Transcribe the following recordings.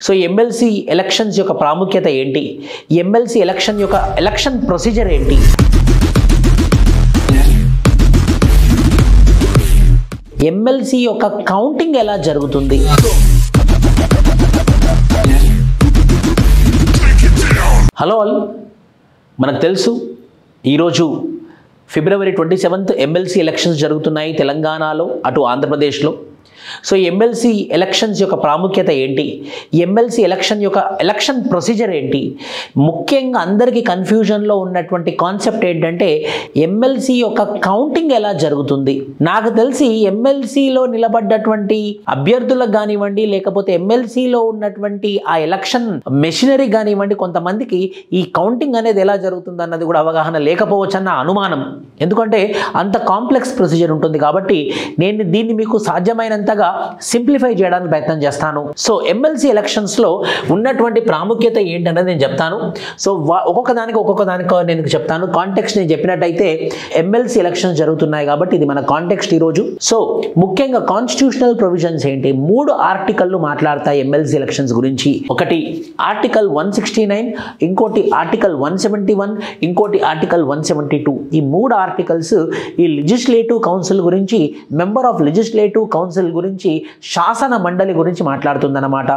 So MLC elections యొక్క ప్రాముఖ్యత ఏంటి, ఎమ్మెల్సీ ఎలక్షన్ యొక్క ఎలక్షన్ ప్రొసీజర్ ఏంటి, ఎమ్మెల్సీ యొక్క కౌంటింగ్ ఎలా జరుగుతుంది, హలో ఆల్, మనకు తెలుసు ఈరోజు ఫిబ్రవరి 27 ఎమ్మెల్సీ ఎలక్షన్స్ జరుగుతున్నాయి తెలంగాణలో, అటు ఆంధ్రప్రదేశ్లో. సో ఎమ్మెల్సీ ఎలక్షన్స్ యొక్క ప్రాముఖ్యత ఏంటి, ఎమ్మెల్సీ ఎలక్షన్ యొక్క ఎలక్షన్ ప్రొసీజర్ ఏంటి, ముఖ్యంగా అందరికీ కన్ఫ్యూజన్లో ఉన్నటువంటి కాన్సెప్ట్ ఏంటంటే ఎమ్మెల్సీ యొక్క కౌంటింగ్ ఎలా జరుగుతుంది. నాకు తెలిసి ఎమ్మెల్సీలో నిలబడ్డటువంటి అభ్యర్థులకు కానివ్వండి, లేకపోతే ఎమ్మెల్సీలో ఉన్నటువంటి ఆ ఎలక్షన్ మెషినరీ కానివ్వండి, కొంతమందికి ఈ కౌంటింగ్ అనేది ఎలా జరుగుతుంది అన్నది కూడా అవగాహన లేకపోవచ్చు అన్న అనుమానం. ఎందుకంటే అంత కాంప్లెక్స్ ప్రొసీజర్ ఉంటుంది కాబట్టి నేను దీన్ని మీకు సాధ్యమైనంతగా సింప్లిఫై చేయడానికి ప్రయత్నం చేస్తాను. సో ఎమ్మెల్సీ ఎలక్షన్స్ లో ఉన్నటువంటి ప్రాముఖ్యత ఏంటనేది నేను చెప్తాను. సో ఒక్కొక్క దానికి నేను చెప్తాను. కాంటెక్స్ట్ నేను చెప్పినట్టయితే ఎమ్మెల్సీ ఎలక్షన్స్ జరుగుతున్నాయి కాబట్టి ఇది మన కాంటెక్స్ట్ ఈరోజు. సో ముఖ్యంగా కాన్స్టిట్యూషనల్ ప్రొవిజన్స్ ఏంటి, 3 ఆర్టికల్లు మాట్లాడతాయి ఎమ్మెల్సీ ఎలక్షన్స్ గురించి. ఒకటి ఆర్టికల్ 169, ఇంకోటి ఆర్టికల్ 171, ఇంకోటి ఆర్టికల్ 172. ఈ 3 ఆర్టికల్స్ ఈ లెజిస్లేటివ్ కౌన్సిల్ గురించి, మెంబర్ ఆఫ్ లెజిస్లేటివ్ కౌన్సిల్ గురించి, శాసన మండలి గురించి మాట్లాడుతుందన్నమాట.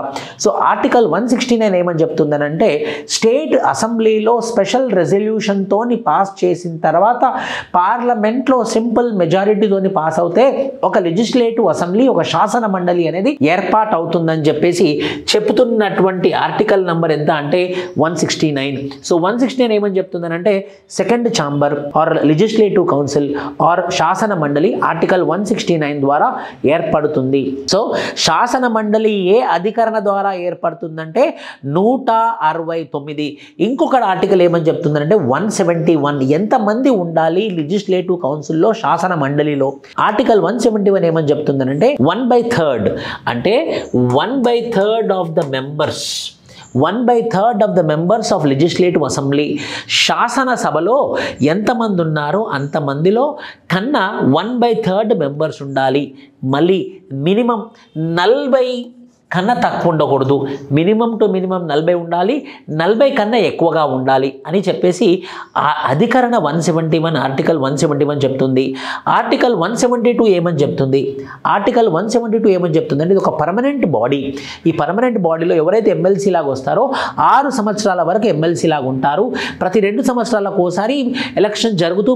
సో ఆర్టికల్ 169 ఏమని చెప్తుందనంటే స్టేట్ అసెంబ్లీలో స్పెషల్ రెజల్యూషన్ తోని పాస్ చేసిన తర్వాత పార్లమెంట్లో సింపుల్ మెజారిటీతోని పాస్ అవుతే ఒక లెజిస్లేటివ్ అసెంబ్లీ, ఒక శాసన మండలి అనేది ఏర్పాటు అవుతుందని చెప్పేసి చెప్తున్నటువంటి ఆర్టికల్ నంబర్ ఎంత అంటే 169. సో 169 ఏమని చెప్తుందనంటే second chamber or legislative council or శాసన మండలి ఆర్టికల్ 169 ద్వారా ఏర్పడుతుంది. సో శాసన మండలి ఏ అధికరణ ద్వారా ఏర్పడుతుందంటే 169. ఇంకొక ఆర్టికల్ ఏమని చెప్తుందంటే 171. ఎంతమంది ఉండాలి లెజిస్లేటివ్ కౌన్సిల్లో, శాసన మండలిలో. ఆర్టికల్ 171 ఏమని చెప్తుందంటే 1/3, అంటే 1/3 of the members, 1/3 of the members of legislative assembly. శాసనసభలో ఎంతమంది ఉన్నారో అంతమందిలో కన్నా 1/3 మెంబర్స్ ఉండాలి. మళ్ళీ మినిమం 40 కన్నా తక్కువ ఉండకూడదు. మినిమం టు మినిమం 40 ఉండాలి, 40 కన్నా ఎక్కువగా ఉండాలి అని చెప్పేసి ఆ అధికరణ 171 ఆర్టికల్ 171 చెప్తుంది. ఆర్టికల్ 172 ఏమని చెప్తుంది, ఆర్టికల్ 172 ఏమని చెప్తుంది అంటే ఇది ఒక పర్మనెంట్ బాడీ. ఈ పర్మనెంట్ బాడీలో ఎవరైతే ఎమ్మెల్సీ లాగా వస్తారో 6 సంవత్సరాల వరకు ఎమ్మెల్సీ లాగా ఉంటారు. ప్రతి 2 సంవత్సరాలకు ఒకసారి ఎలక్షన్ జరుగుతూ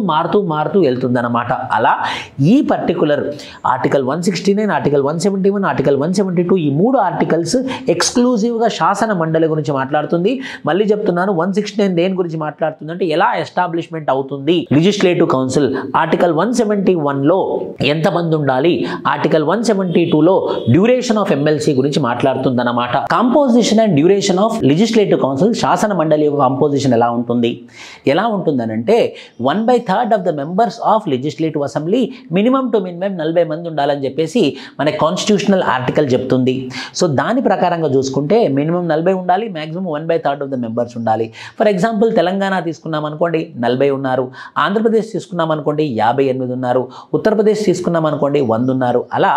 మారుతూ వెళ్తుందన్నమాట. అలా ఈ పర్టికులర్ ఆర్టికల్ 169, ఆర్టికల్ 171, ఆర్టికల్ 172 ఈ 3 ఆర్టికల్స్ ఎక్స్క్లూజివ్గా శాసన మండలి గురించి మాట్లాడుతుంది. మళ్ళీ చెప్తున్నాను, 169 దేని గురించి మాట్లాడుతుంది అంటే ఎలా ఎస్టాబ్లిష్మెంట్ అవుతుంది లెజిస్లేటివ్ కౌన్సిల్. ఆర్టికల్ 171లో ఎంతమంది ఉండాలి, ఆర్టికల్ 172లో డ్యూరేషన్ ఆఫ్ ఎమ్మెల్సీ గురించి మాట్లాడుతుంది అన్నమాట. Composition and duration of legislative council, శాసన మండలి యొక్క కాంపోజిషన్ ఎలా ఉంటుందనంటే 1/3 of the members of legislative assembly, minimum to minimum 40 మంది ఉండాలని చెప్పేసి మన కాన్స్టిట్యూషనల్ ఆర్టికల్ చెప్తుంది. సో దాని ప్రకారంగా చూసుకుంటే మినిమం 40 ఉండాలి, మ్యాక్సిమం 1/3 ఆఫ్ ద మెంబర్స్ ఉండాలి. ఫర్ ఎగ్జాంపుల్ తెలంగాణ తీసుకున్నాం అనుకోండి 40 ఉన్నారు, ఆంధ్రప్రదేశ్ తీసుకున్నాం అనుకోండి 58 ఉన్నారు, ఉత్తరప్రదేశ్ తీసుకున్నాం అనుకోండి 100 ఉన్నారు. అలా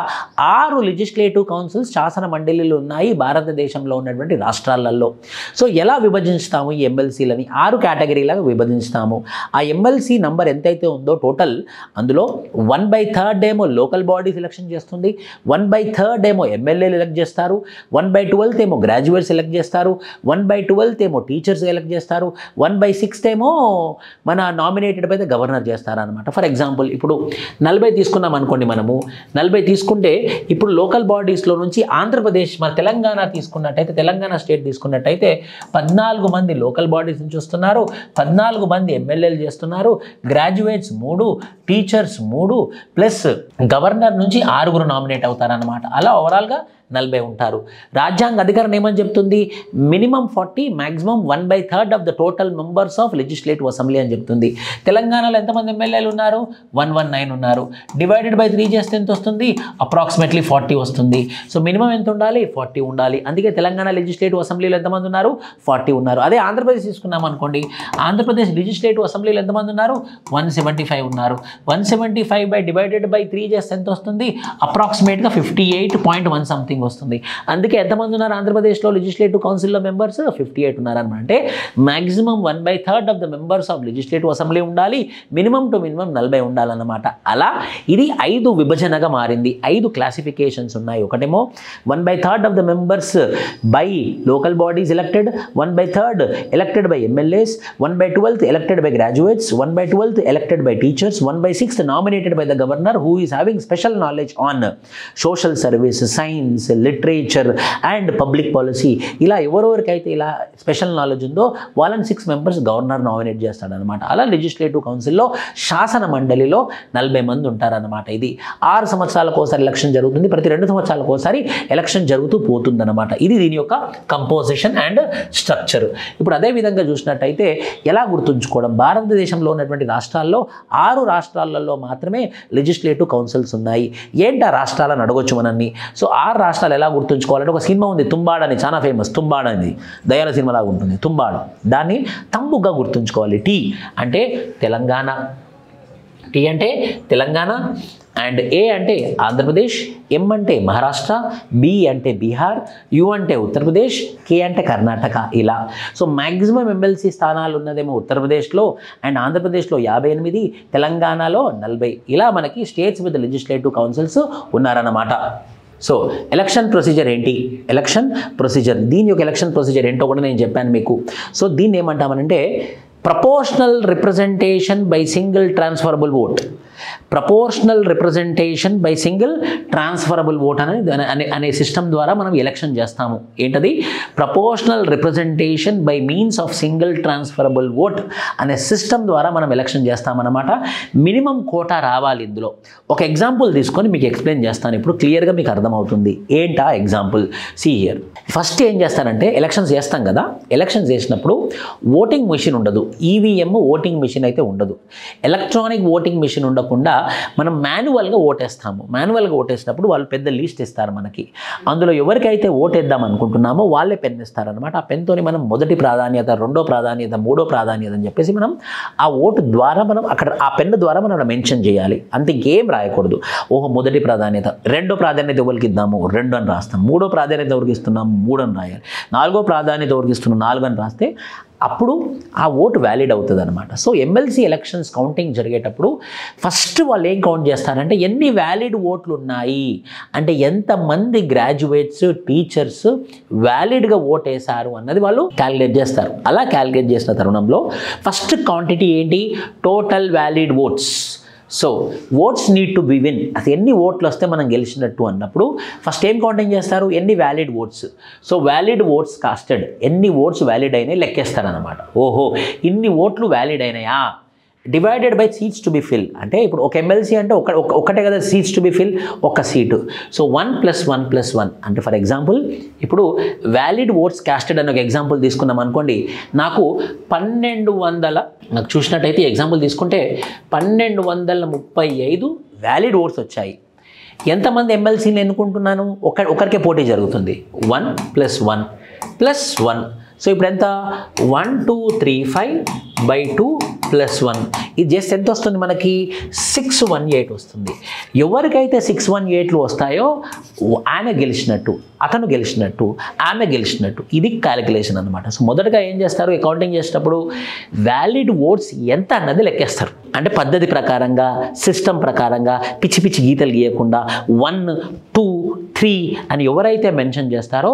6 లెజిస్లేటివ్ కౌన్సిల్స్, శాసన మండలిలు ఉన్నాయి భారతదేశంలో ఉన్నటువంటి రాష్ట్రాలలో. సో ఎలా విభజిస్తాము ఈ ఎమ్మెల్సీలని, 6 కేటగిరీలాగా విభజిస్తాము. ఆ ఎమ్మెల్సీ నంబర్ ఎంతైతే ఉందో టోటల్, అందులో 1/3 ఏమో లోకల్ బాడీ సెలెక్షన్ చేస్తుంది, 1/3 ఏమో ఎమ్మెల్యేలు ఎలక్ట్ చేస్తారు, 1/12 ఏమో గ్రాడ్యుయేట్స్ సెలెక్ట్ చేస్తారు, 1/12 ఏమో టీచర్స్ ఎలక్ట్ చేస్తారు, 1/6 ఏమో మన నామినేటెడ్ అయితే గవర్నర్ చేస్తారు అనమాట. ఫర్ ఎగ్జాంపుల్ ఇప్పుడు 40 తీసుకున్నాం అనుకోండి, మనము 40 తీసుకుంటే ఇప్పుడు లోకల్ బాడీస్లో నుంచి ఆంధ్రప్రదేశ్, మన తెలంగాణ తీసుకున్నట్టయితే, తెలంగాణ స్టేట్ తీసుకున్నట్టయితే 14 మంది లోకల్ బాడీస్ నుంచి వస్తున్నారు, 14 మంది ఎమ్మెల్యేలు చేస్తున్నారు, గ్రాడ్యుయేట్స్ 3, టీచర్స్ 3 ప్లస్ గవర్నర్ నుంచి 6 నామినేట్ అవుతారనమాట. అలా ఓవరాల్గా 40 ఉంటారు. రాజ్యాంగ అధికరణ ఏమని చెప్తుంది, minimum 40, maximum 1/3 of the total members of legislative assembly అని చెప్తుంది. తెలంగాణలో ఎంతమంది ఎమ్మెల్యేలు ఉన్నారు, 119 ఉన్నారు. డివైడెడ్ బై 3 చేస్తే ఎంత వస్తుంది, అప్రాక్సిమేట్లీ 40 వస్తుంది. సో మినిమం ఎంత ఉండాలి, 40 ఉండాలి. అందుకే తెలంగాణ లెజిస్లేటివ్ అసెంబ్లీలో ఎంతమంది ఉన్నారు, 40 ఉన్నారు. అదే ఆంధ్రప్రదేశ్ తీసుకున్నాం అనుకోండి, ఆంధ్రప్రదేశ్ లెజిస్లేటివ్ అసెంబ్లీలో ఎంతమంది ఉన్నారు, 175 ఉన్నారు. 175 డివైడెడ్ బై 3 చేస్తే ఎంత వస్తుంది, అప్రాక్సిమేట్గా 58.1 సంథింగ్ ఫీలింగ్ వస్తుంది. అందుకే ఎంతమంది ఉన్నారు ఆంధ్రప్రదేశ్లో లెజిస్లేటివ్ కౌన్సిల్లో మెంబర్స్? 58 ఉన్నారనమాట. అంటే maximum 1/3 of the members of legislative assembly ఉండాలి, మినిమం టు మినిమం 40 ఉండాలన్నమాట. అలా ఇది 5 విభజనగా మారింది. 5 క్లాసిఫికేషన్స్ ఉన్నాయి. ఒకటేమో 1/3 of the members by local bodies elected, 1/3 elected by MLAs, 1/12 elected by graduates, 1/12 elected by teachers, 1/6 nominated by the governor who is having special knowledge on social service, science, literature and public policy. ఇలా ఎవరెవరికైతే ఇలా special knowledge ఉందో వాళ్ళని 6 members governor nominate చేస్తాడనమాట. అలా legislative కౌన్సిల్లో శాసన మండలిలో 40 మంది ఉంటారన్నమాట. ఇది 6 సంవత్సరాలకు ఒకసారి ఎలక్షన్ జరుగుతుంది. ప్రతి 2 సంవత్సరాలకు ఒకసారి ఎలక్షన్ జరుగుతూ పోతుందన్నమాట. ఇది దీని యొక్క కంపోజిషన్ అండ్ స్ట్రక్చర్. ఇప్పుడు అదే విధంగా చూసినట్టయితే ఎలా గుర్తుంచుకోవడం, భారతదేశంలో ఉన్నటువంటి రాష్ట్రాల్లో 6 రాష్ట్రాలలో మాత్రమే లెజిస్లేటివ్ కౌన్సిల్స్ ఉన్నాయి. ఏంటి ఆ రాష్ట్రాలను అడగొచ్చు మనల్ని. సో 6 రాష్ట్రాలు ఎలా గుర్తుంచుకోవాలంటే ఒక సినిమా ఉంది తుంబాడ అని, చాలా ఫేమస్. తుంబాడ అనేది దయాల సినిమా లాగా ఉంటుంది. తుంబాడ దాన్ని తమ్ముగా గుర్తుంచుకోవాలి. టీ అంటే తెలంగాణ, టీ అంటే తెలంగాణ, అండ్ ఏ అంటే ఆంధ్రప్రదేశ్, ఎం అంటే మహారాష్ట్ర, బి అంటే బీహార్, యు అంటే ఉత్తరప్రదేశ్, కే అంటే కర్ణాటక. ఇలా సో మ్యాక్సిమం ఎమ్మెల్సీ స్థానాలు ఉన్నదేమో ఉత్తరప్రదేశ్లో అండ్ ఆంధ్రప్రదేశ్లో 58, తెలంగాణలో 40. ఇలా మనకి స్టేట్స్ విత్ లెజిస్లేటివ్ కౌన్సిల్స్ ఉన్నారన్నమాట. సో ఎలక్షన్ ప్రొసీజర్ ఏంటి? ఎలక్షన్ ప్రొసీజర్, దీని యొక్క ఎలక్షన్ ప్రొసీజర్ ఏంటో కూడా నేను చెప్పాను మీకు. సో దీన్ని ఏమంటామనంటే proportional representation by single transferable vote. Proportional representation by single transferable vote అనే సిస్టమ్ ద్వారా మనం ఎలక్షన్ చేస్తాము. ఏంటది? Proportional representation by means of single transferable vote అనే సిస్టమ్ ద్వారా మనం ఎలక్షన్ చేస్తామన్నమాట. మినిమం కోటా రావాలి. ఇందులో ఒక ఎగ్జాంపుల్ తీసుకొని మీకు ఎక్స్ప్లెయిన్ చేస్తాను. ఇప్పుడు క్లియర్గా మీకు అర్థమవుతుంది. ఏంటా ఎగ్జాంపుల్? See here. ఫస్ట్ ఏం చేస్తానంటే ఎలక్షన్స్ చేస్తాం కదా, ఎలక్షన్స్ చేసినప్పుడు ఓటింగ్ మెషిన్ ఉండదు. ఈవీఎం ఓటింగ్ మెషిన్ అయితే ఉండదు. ఎలక్ట్రానిక్ ఓటింగ్ మెషిన్ ఉండకుండా మనం మాన్యువల్గా ఓటేస్తాము. మాన్యువల్గా ఓటేసినప్పుడు వాళ్ళు పెద్ద లిస్ట్ ఇస్తారు మనకి. అందులో ఎవరికైతే ఓటేద్దాం అనుకుంటున్నామో వాళ్ళే పెన్ ఇస్తారనమాట. ఆ పెన్తోని మనం మొదటి ప్రాధాన్యత, రెండో ప్రాధాన్యత, మూడో ప్రాధాన్యత అని చెప్పేసి మనం ఆ ఓటు ద్వారా మనం అక్కడ ఆ పెన్ను ద్వారా మనం మెన్షన్ చేయాలి. అంతే, ఇంకేం రాయకూడదు. ఓహో మొదటి ప్రాధాన్యత, రెండో ప్రాధాన్యత ఎవరికి ఇద్దాము 2 అని రాస్తాం. మూడో ప్రాధాన్యత ఎవరికి ఇస్తున్నాము 3 అని రాయాలి. 4వ ప్రాధాన్యత ఎవరికి ఇస్తున్నాం 4 అని రాస్తే అప్పుడు ఆ ఓటు వ్యాలిడ్ అవుతుంది అనమాట. సో ఎమ్మెల్సీ ఎలక్షన్స్ కౌంటింగ్ జరిగేటప్పుడు ఫస్ట్ వాళ్ళు ఏం కౌంట్ చేస్తారంటే ఎన్ని వ్యాలిడ్ ఓట్లు ఉన్నాయి అంటే ఎంతమంది గ్రాడ్యుయేట్స్, టీచర్స్ వ్యాలిడ్గా ఓట్ వేశారు అన్నది వాళ్ళు క్యాలిక్యులేట్ చేస్తారు. అలా క్యాలిక్యులేట్ చేసిన తరుణంలో ఫస్ట్ క్వాంటిటీ ఏంటి? Total valid votes. So votes need to be win. అసలు ఎన్ని ఓట్లు వస్తే మనం గెలిచినట్టు అన్నప్పుడు ఫస్ట్ ఏం కౌంటింగ్ చేస్తారు? ఎన్ని valid votes. So valid votes casted, ఎన్ని ఓట్స్ వ్యాలిడ్ అయినాయి లెక్కేస్తారనమాట. ఓహో ఇన్ని ఓట్లు వ్యాలిడ్ అయినాయా, divided by seats to be fill. అంటే ఇప్పుడు ఒక ఎమ్మెల్సీ అంటే ఒకటే కదా సీట్స్ టు బి ఫిల్, ఒక సీటు. సో 1 + 1 + 1 అంటే ఫర్ ఎగ్జాంపుల్ ఇప్పుడు వ్యాలిడ్ ఓట్స్ కాస్టెడ్ అని ఒక ఎగ్జాంపుల్ తీసుకున్నాం అనుకోండి. నాకు 1200, నాకు చూసినట్టయితే ఎగ్జాంపుల్ తీసుకుంటే 1235 వ్యాలిడ్ ఓట్స్ వచ్చాయి. ఎంతమంది ఎమ్మెల్సీని ఎన్నుకుంటున్నాను? ఒకరికే పోటీ జరుగుతుంది. 1 + 1 + 1. సో ఇప్పుడు ఎంత? 1235/2 + 1. ఇది చేస్తే ఎంత వస్తుంది మనకి? 618 వస్తుంది. ఎవరికైతే 618 వస్తాయో ఆమె గెలిచినట్టు, అతను గెలిచినట్టు, ఆమె గెలిచినట్టు. ఇది క్యాలిక్యులేషన్ అనమాట. సో మొదటగా ఏం చేస్తారు అకౌంటింగ్ చేసేటప్పుడు? వ్యాలిడ్ ఓట్స్ ఎంత అన్నది లెక్కేస్తారు. అంటే పద్ధతి ప్రకారంగా, సిస్టమ్ ప్రకారంగా పిచ్చి పిచ్చి గీతలు గీయకుండా 1, 2, 3 అని ఎవరైతే మెన్షన్ చేస్తారో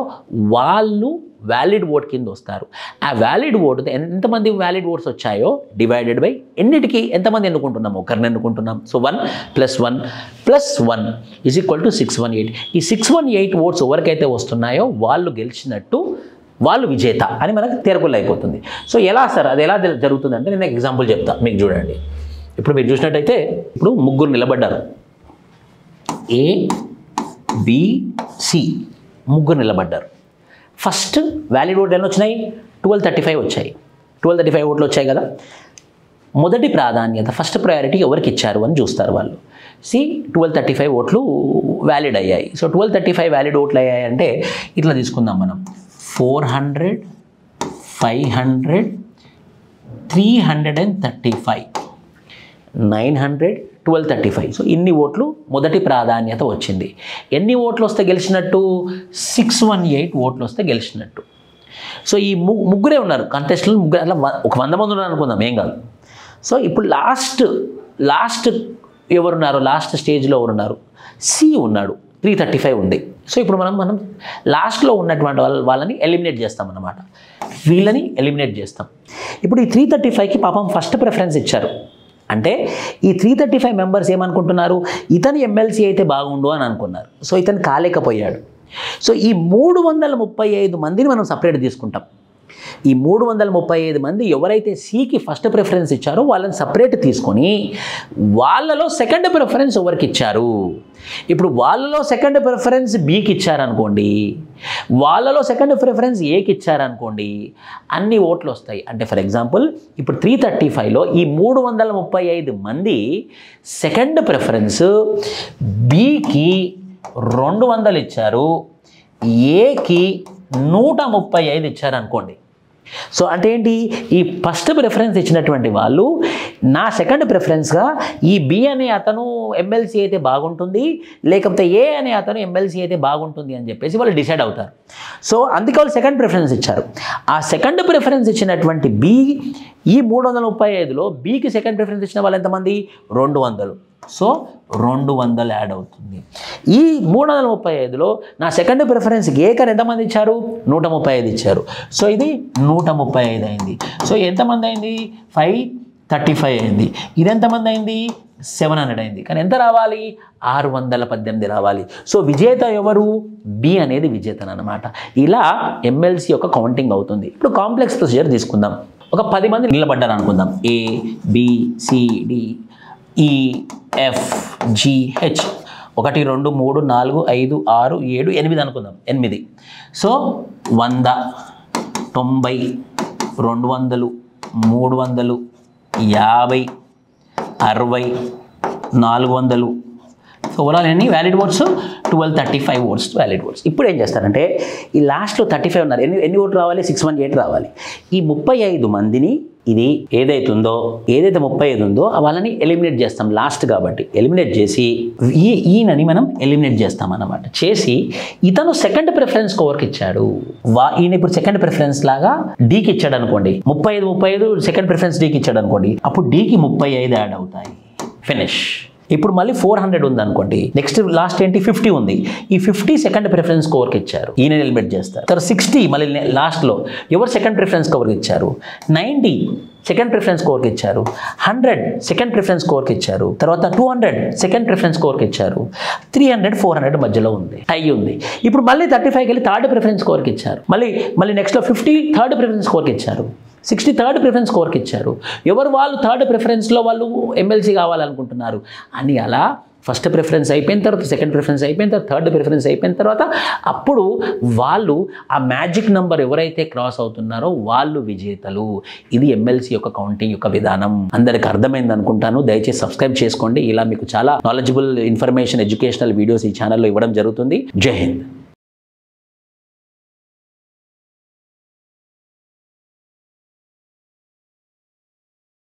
వాళ్ళు వ్యాలిడ్ ఓట్ కింద వస్తారు. ఆ వ్యాలిడ్ ఓట్ ఎంతమంది వ్యాలిడ్ ఓట్స్ వచ్చాయో డివైడెడ్ బై ఎన్నిటికి ఎంతమంది ఎన్నుకుంటున్నాం? ఒకరిని ఎన్నుకుంటున్నాం. సో 1 + 1 + 1 = 618. ఈ 618 ఓట్స్ ఎవరికైతే వస్తున్నాయో వాళ్ళు గెలిచినట్టు, వాళ్ళు విజేత అని మనకు తేరకులు అయిపోతుంది. సో ఎలా సార్ అది ఎలా జరుగుతుందంటే నేను ఎగ్జాంపుల్ చెప్తాను మీకు. చూడండి, ఇప్పుడు మీరు చూసినట్టయితే ఇప్పుడు ముగ్గురు నిలబడ్డారు. A, B, C ముగ్గురు నిలబడ్డారు. ఫస్ట్ వ్యాలిడ్ ఓట్లు ఎన్ని వచ్చినాయి? 1235 వచ్చాయి. 1235 ఓట్లు వచ్చాయి కదా. మొదటి ప్రాధాన్యత, ఫస్ట్ ప్రయారిటీ ఎవరికి ఇచ్చారు అని చూస్తారు వాళ్ళు. 1235 ఓట్లు వ్యాలిడ్ అయ్యాయి. సో 1235 వ్యాలిడ్ ఓట్లు అయ్యాయి అంటే ఇట్లా తీసుకుందాం మనం. 400, 500, 335, 900, 1235. సో ఇన్ని ఓట్లు మొదటి ప్రాధాన్యత వచ్చింది. ఎన్ని ఓట్లు వస్తే గెలిచినట్టు? 618 ఓట్లు వస్తే గెలిచినట్టు. సో ఈ ముగ్గురే ఉన్నారు కంటెస్టులు, ముగ్గురు అట్లా ఒక 100 మంది ఉన్నారు అనుకుందాం, ఏం కాదు. సో ఇప్పుడు లాస్ట్ ఎవరున్నారు? లాస్ట్ స్టేజ్లో ఎవరున్నారు? సి ఉన్నాడు, 335 ఉంది. సో ఇప్పుడు మనం లాస్ట్లో ఉన్నటువంటి వాళ్ళని ఎలిమినేట్ చేస్తాం అన్నమాట. వీళ్ళని ఎలిమినేట్ చేస్తాం. ఇప్పుడు ఈ 335కి పాపం ఫస్ట్ ప్రిఫరెన్స్ ఇచ్చారు. అంటే ఈ 335 మెంబర్స్ ఏమనుకుంటున్నారు? ఇతని ఎమ్మెల్సీ అయితే బాగుండు అని అనుకున్నారు. సో ఇతను కాలేకపోయాడు. సో ఈ 335 మందిని మనం సపరేట్ తీసుకుంటాం. ఈ 335 మంది ఎవరైతే సికి ఫస్ట్ ప్రిఫరెన్స్ ఇచ్చారో వాళ్ళని సపరేట్ తీసుకొని వాళ్ళలో సెకండ్ ప్రిఫరెన్స్ ఎవరికి ఇచ్చారు? ఇప్పుడు వాళ్ళలో సెకండ్ ప్రిఫరెన్స్ బికి ఇచ్చారనుకోండి, వాళ్ళలో సెకండ్ ప్రిఫరెన్స్ ఏకి ఇచ్చారనుకోండి, అన్ని ఓట్లు వస్తాయి. అంటే ఫర్ ఎగ్జాంపుల్ ఇప్పుడు 335లో ఈ 335 మంది సెకండ్ ప్రిఫరెన్స్ బికి 200 ఇచ్చారు, ఏకి 135 ఇచ్చారనుకోండి. సో అంటే ఏంటి? ఈ ఫస్ట్ ప్రిఫరెన్స్ ఇచ్చినటువంటి వాళ్ళు నా సెకండ్ ప్రిఫరెన్స్గా ఈ బి అనే అతను ఎమ్మెల్సీ అయితే బాగుంటుంది, లేకపోతే ఏ అనే అతను ఎమ్మెల్సీ అయితే బాగుంటుంది అని చెప్పేసి వాళ్ళు డిసైడ్ అవుతారు. సో అందుకే వాళ్ళు సెకండ్ ప్రిఫరెన్స్ ఇచ్చారు. ఆ సెకండ్ ప్రిఫరెన్స్ ఇచ్చినటువంటి బి ఈ 335లో బికి సెకండ్ ప్రిఫరెన్స్ ఇచ్చిన వాళ్ళు ఎంతమంది? 200. సో 200 యాడ్ అవుతుంది. ఈ 335లో నా సెకండ్ ప్రిఫరెన్స్కి ఏకర్ ఎంతమంది ఇచ్చారు? 135 ఇచ్చారు. సో ఇది 135 అయింది. సో ఎంతమంది అయింది? 535 అయింది. ఇది ఎంతమంది అయింది? 700 అయింది. కానీ ఎంత రావాలి? 618 రావాలి. సో విజేత ఎవరు? బి అనేది విజేతను అనమాట. ఇలా ఎమ్మెల్సీ యొక్క కౌంటింగ్ అవుతుంది. ఇప్పుడు కాంప్లెక్స్ ప్రొసీజర్ తీసుకుందాం. ఒక 10 మంది నిలబడ్డారు అనుకుందాం. A B C D E F G H 1 2 3 4 5 6 7 8 అనుకుందాం. 8. సో 100 90 200 300 50 60 400. సో ఓవరాల్ ఎన్ని valid votes? 1235 votes valid votes. ఇప్పుడు ఏం చేస్తారంటే ఈ లాస్ట్లో 35 ఉన్నారు. ఎన్ని ఓట్లు రావాలి? 618 రావాలి. ఈ 35 మందిని ఇది ఏదైతే 35 ఉందో వాళ్ళని ఎలిమినేట్ చేస్తాం లాస్ట్ కాబట్టి. ఎలిమినేట్ చేసి ఈయనని మనం ఎలిమినేట్ చేస్తాం అన్నమాట. చేసి ఇతను సెకండ్ ప్రిఫరెన్స్ ఎవరికి ఇచ్చాడు? ఈయన ఇప్పుడు సెకండ్ ప్రిఫరెన్స్ లాగా డీకి ఇచ్చాడు అనుకోండి. 35 సెకండ్ ప్రిఫరెన్స్ డీకి ఇచ్చాడు అనుకోండి. అప్పుడు డీకి 35 యాడ్ అవుతాయి. ఫినిష్. ఇప్పుడు మళ్ళీ 400 ఉంది అనుకోండి. నెక్స్ట్ లాస్ట్ ఏంటి? 50 ఉంది. ఈ 50 సెకండ్ ప్రిఫరెన్స్ కోవర్కి ఇచ్చారు, ఈయన ఎలిమినేట్ చేస్తారు. తర్వాత 60 మళ్ళీ లాస్ట్లో ఎవరు సెకండ్ ప్రిఫరెన్స్ కోవర్కి ఇచ్చారు? 90 సెకండ్ ప్రిఫరెన్స్ కోవర్కి ఇచ్చారు. 100 సెకండ్ ప్రిఫరెన్స్ కోవర్కి ఇచ్చారు. తర్వాత 200 సెకండ్ ప్రిఫరెన్స్ కోవర్కి ఇచ్చారు. 300 400 మధ్యలో ఉంది, టై ఉంది. ఇప్పుడు మళ్ళీ 35కి వెళ్ళి థర్డ్ ప్రిఫరెన్స్ కోవర్కి ఇచ్చారు. మళ్ళీ నెక్స్ట్లో 50 థర్డ్ ప్రిఫరెన్స్ కోవర్కి ఇచ్చారు. 60 థర్డ్ ప్రిఫరెన్స్ కోవర్కి ఇచ్చారు. ఎవరు వాళ్ళు థర్డ్ ప్రిఫరెన్స్లో వాళ్ళు ఎమ్మెల్సీ కావాలనుకుంటున్నారు అని అలా ఫస్ట్ ప్రిఫరెన్స్ అయిపోయిన తర్వాత సెకండ్ ప్రిఫరెన్స్ అయిపోయిన తర్వాత థర్డ్ ప్రిఫరెన్స్ అయిపోయిన తర్వాత అప్పుడు వాళ్ళు ఆ మ్యాజిక్ నెంబర్ ఎవరైతే క్రాస్ అవుతున్నారో వాళ్ళు విజేతలు. ఇది ఎమ్మెల్సీ యొక్క కౌంటింగ్ యొక్క విధానం. అందరికి అర్థమైంది అనుకుంటాను. దయచేసి సబ్స్క్రైబ్ చేసుకోండి. ఇలా మీకు చాలా నాలెడ్జబుల్ ఇన్ఫర్మేషన్, ఎడ్యుకేషనల్ వీడియోస్ ఈ ఛానల్లో ఇవ్వడం జరుగుతుంది. జై హింద్.